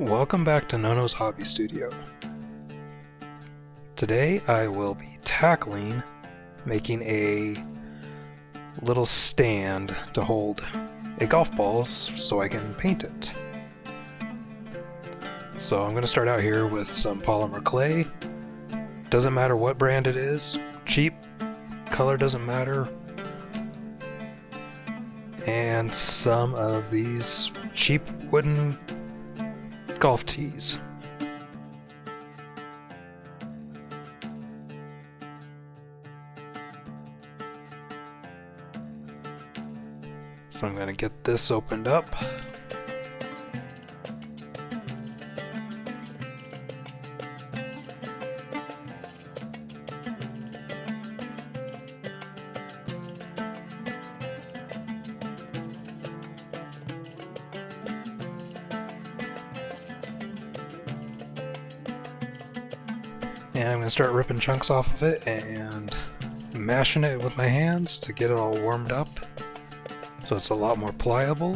Welcome back to Nono's Hobby Studio. Today I will be tackling making a little stand to hold a golf ball so I can paint it. So I'm going to start out here with some Polymer Clay. Doesn't matter what brand it is, cheap, color doesn't matter. And some of these cheap wooden golf tees. So I'm going to get this opened up. And I'm going to start ripping chunks off of it and mashing it with my hands to get it all warmed up so it's a lot more pliable.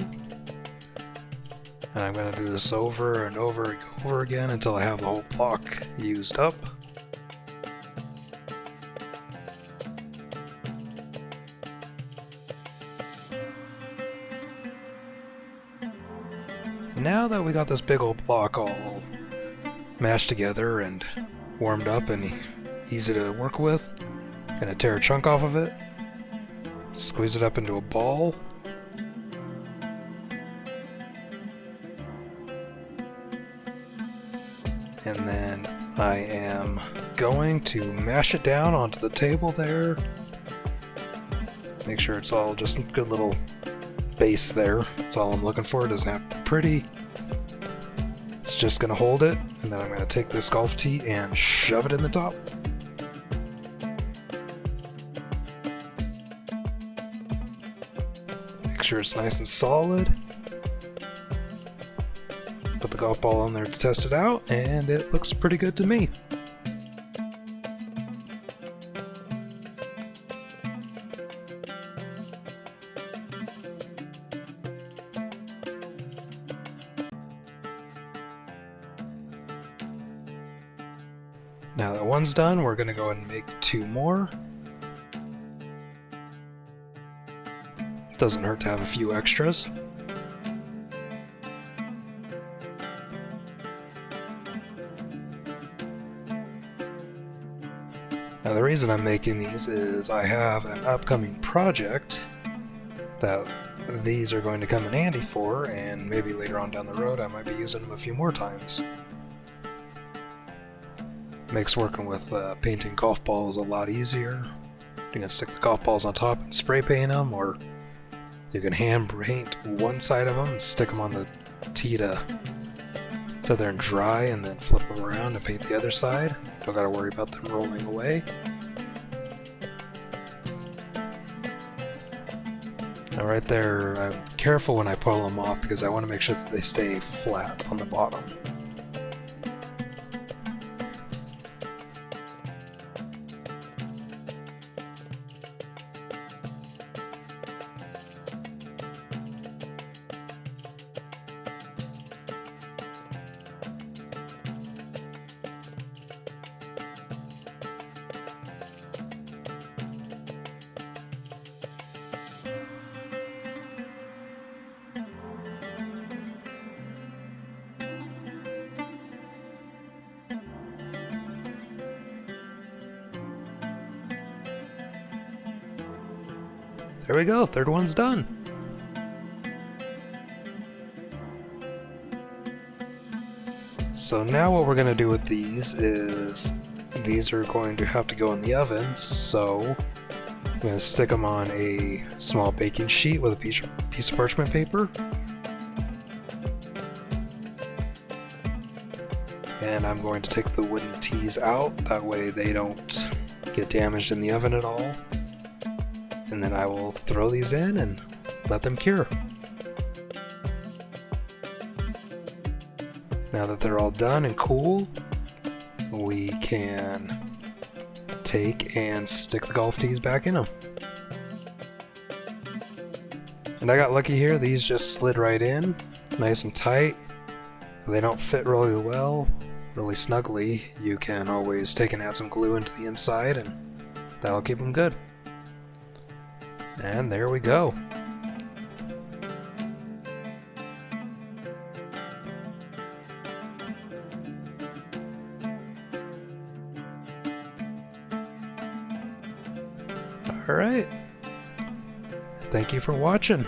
And I'm going to do this over and over and over again until I have the whole block used up. Now that we got this big old block all mashed together and warmed up and easy to work with, gonna tear a chunk off of it, squeeze it up into a ball, and then I am going to mash it down onto the table there. Make sure it's all just a good little base there. That's all I'm looking for. It doesn't have to be pretty. It's just going to hold it, and then I'm going to take this golf tee and shove it in the top. Make sure it's nice and solid. Put the golf ball in there to test it out, and it looks pretty good to me. Now that one's done, we're going to go ahead and make two more. Doesn't hurt to have a few extras. Now the reason I'm making these is I have an upcoming project that these are going to come in handy for, and maybe later on down the road I might be using them a few more times. Makes working with painting golf balls a lot easier. You can stick the golf balls on top and spray paint them, or you can hand paint one side of them and stick them on the tee to sit there and dry, and then flip them around and paint the other side. Don't gotta worry about them rolling away. Now right there, I'm careful when I pull them off because I want to make sure that they stay flat on the bottom. There we go, third one's done. So now what we're going to do with these is these are going to have to go in the oven, so I'm going to stick them on a small baking sheet with a piece of parchment paper. And I'm going to take the wooden tees out, that way they don't get damaged in the oven at all. And then I will throw these in and let them cure. Now that they're all done and cool, we can take and stick the golf tees back in them. And I got lucky here, these just slid right in, nice and tight. If they don't fit really well, really snugly, you can always take and add some glue into the inside and that'll keep them good. And there we go. Alright. Thank you for watching.